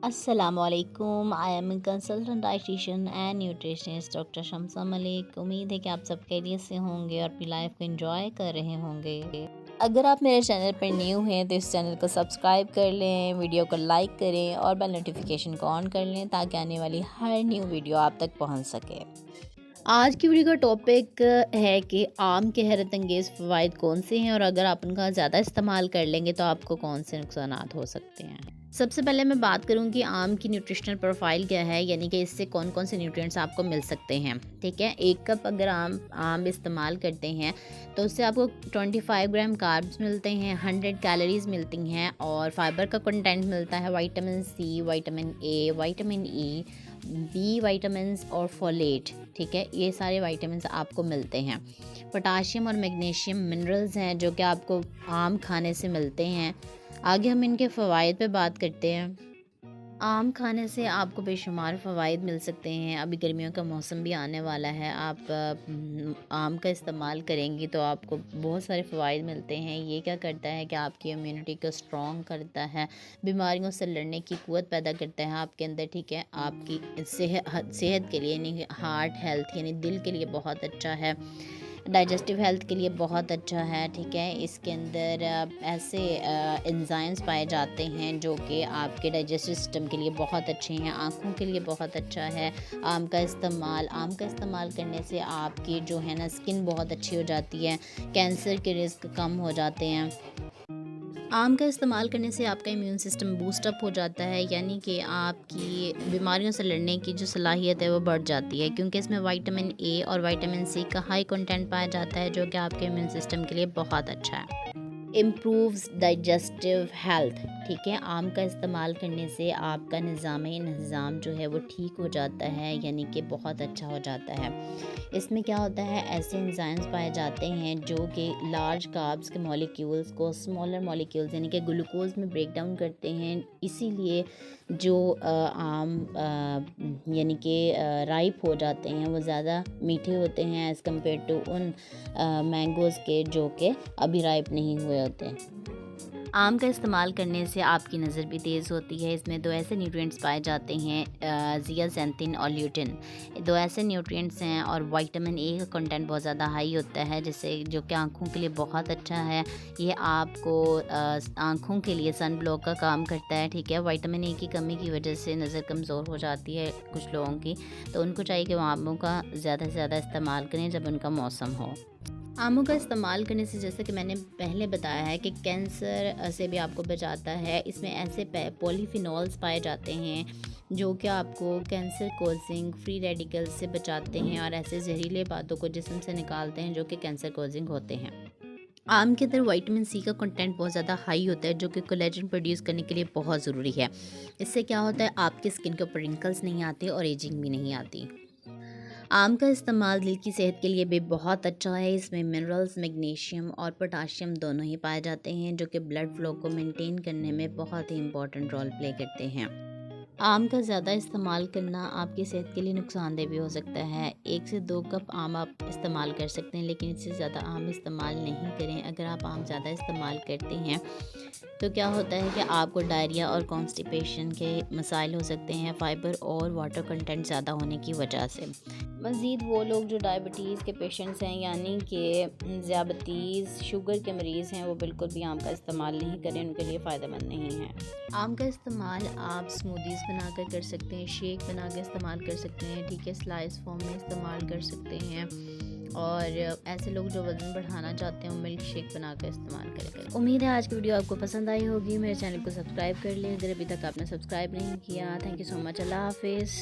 अस्सलामुअलैकुम। I am consultant dietitian and nutritionist doctor Shamsa Malik. उम्मीद है कि आप सब खैरियत से होंगे और अपनी लाइफ को एंजॉय कर रहे होंगे। अगर आप मेरे चैनल पर न्यू हैं तो इस चैनल को सब्सक्राइब कर लें, वीडियो को लाइक करें और बेल नोटिफिकेशन को ऑन कर लें ताकि आने वाली हर न्यू वीडियो आप तक पहुंच सके। आज की वीडियो का टॉपिक है कि आम के हैरत अंगेज़ फ़वाइद कौन से हैं और अगर आप उनका ज़्यादा इस्तेमाल कर लेंगे तो आपको कौन से नुकसानात हो सकते हैं। सबसे पहले मैं बात करूं कि आम की न्यूट्रिशनल प्रोफाइल क्या है, यानी कि इससे कौन कौन से न्यूट्रिएंट्स आपको मिल सकते हैं। ठीक है, 1 कप अगर आम इस्तेमाल करते हैं तो उससे आपको 25 ग्राम कार्ब्स मिलते हैं, 100 कैलोरीज मिलती हैं और फाइबर का कंटेंट मिलता है, vitamin C, vitamin A, vitamin E, B vitamins और फोलेट। ठीक है, ये सारे विटामिन्स आपको मिलते हैं। पोटाशियम और मैग्नीशियम मिनरल्स हैं जो कि आपको आम खाने से मिलते हैं। आगे हम इनके फ़वाइद पे बात करते हैं। आम खाने से आपको बेशुमार फ़वाइद मिल सकते हैं। अभी गर्मियों का मौसम भी आने वाला है, आप आम का इस्तेमाल करेंगी तो आपको बहुत सारे फ़वाइद मिलते हैं। ये क्या करता है कि आपकी इम्यूनिटी को स्ट्रॉन्ग करता है, बीमारियों से लड़ने की क़ुव्वत पैदा करता है आपके अंदर। ठीक है, आपकी सेहत के लिए यानी हार्ट हेल्थ यानी दिल के लिए बहुत अच्छा है, डाइजेस्टिव हेल्थ के लिए बहुत अच्छा है। ठीक है, इसके अंदर ऐसे एंजाइम्स पाए जाते हैं जो कि आपके डाइजेस्टिव सिस्टम के लिए बहुत अच्छे हैं, आँखों के लिए बहुत अच्छा है। आम का इस्तेमाल करने से आपकी जो है ना स्किन बहुत अच्छी हो जाती है, कैंसर के रिस्क कम हो जाते हैं। आम का इस्तेमाल करने से आपका इम्यून सिस्टम बूस्ट अप हो जाता है, यानी कि आपकी बीमारियों से लड़ने की जो सलाहियत है वो बढ़ जाती है, क्योंकि इसमें विटामिन ए और विटामिन सी का हाई कंटेंट पाया जाता है जो कि आपके इम्यून सिस्टम के लिए बहुत अच्छा है। Improves digestive health. ठीक है, आम का इस्तेमाल करने से आपका निज़ाम जो है वो ठीक हो जाता है, यानी कि बहुत अच्छा हो जाता है। इसमें क्या होता है, ऐसे एंजाइम्स पाए जाते हैं जो कि लार्ज कार्ब्स के मॉलिक्यूल्स को स्मॉलर मॉलिक्यूल्स यानी कि ग्लूकोज में ब्रेक डाउन करते हैं। इसीलिए जो आम यानी कि राइप हो जाते हैं वो ज़्यादा मीठे होते हैं एज़ कम्पेयर टू उन मैंगोज़ के जो कि अभी राइप नहीं हुए होते हैं। आम का इस्तेमाल करने से आपकी नज़र भी तेज़ होती है। इसमें 2 ऐसे न्यूट्रिएंट्स पाए जाते हैं, ज़ियाज़ैंथिन और ल्यूटिन। 2 ऐसे न्यूट्रिएंट्स हैं और विटामिन ए का कंटेंट बहुत ज़्यादा हाई होता है, जिससे जो कि आँखों के लिए बहुत अच्छा है। ये आपको आँखों के लिए सन ब्लॉक का काम करता है। ठीक है, विटामिन ए की कमी की वजह से नज़र कमज़ोर हो जाती है कुछ लोगों की, तो उनको चाहिए कि वो आमों का ज़्यादा से ज़्यादा इस्तेमाल करें जब उनका मौसम हो। आमों का इस्तेमाल करने से, जैसे कि मैंने पहले बताया है, कि कैंसर से भी आपको बचाता है। इसमें ऐसे पॉलीफिनॉल्स पाए जाते हैं जो कि आपको कैंसर कोजिंग फ्री रेडिकल्स से बचाते हैं और ऐसे जहरीले बातों को जिस्म से निकालते हैं जो कि कैंसर कोजिंग होते हैं। आम के अंदर विटामिन सी का कंटेंट बहुत ज़्यादा हाई होता है जो कि कोलेजन प्रोड्यूस करने के लिए बहुत ज़रूरी है। इससे क्या होता है, आपकी स्किन के ऊपर रिंकल्स नहीं आते और एजिंग भी नहीं आती। आम का इस्तेमाल दिल की सेहत के लिए भी बहुत अच्छा है। इसमें मिनरल्स, मैग्नीशियम और पोटाशियम दोनों ही पाए जाते हैं जो कि ब्लड फ्लो को मेंटेन करने में बहुत ही इम्पोर्टेंट रोल प्ले करते हैं। आम का ज़्यादा इस्तेमाल करना आपकी सेहत के लिए नुकसानदेह भी हो सकता है। 1 से 2 कप आम आप इस्तेमाल कर सकते हैं, लेकिन इससे ज़्यादा आम इस्तेमाल नहीं करें। अगर आप आम ज़्यादा इस्तेमाल करते हैं तो क्या होता है कि आपको डायरिया और कॉन्स्टिपेशन के मसाइल हो सकते हैं, फाइबर और वाटर कंटेंट ज़्यादा होने की वजह से। मज़ीद वो लोग जो डायबिटीज़ के पेशेंट्स हैं, यानी कि ज़ियाबतीज़ शुगर के मरीज़ हैं, वो बिल्कुल भी आम का इस्तेमाल नहीं करें, उनके लिए फ़ायदेमंद नहीं है। आम का इस्तेमाल आप स्मूदीज़ बनाकर कर सकते हैं, शेक बनाकर इस्तेमाल कर सकते हैं। ठीक है, स्लाइस फॉर्म में इस्तेमाल कर सकते हैं और ऐसे लोग जो वज़न बढ़ाना चाहते हैं वो मिल्क शेक बनाकर इस्तेमाल करें। उम्मीद है आज की वीडियो आपको पसंद आई होगी। मेरे चैनल को सब्सक्राइब कर लें अगर अभी तक आपने सब्सक्राइब नहीं किया। Thank you so much. अल्लाह हाफिज़।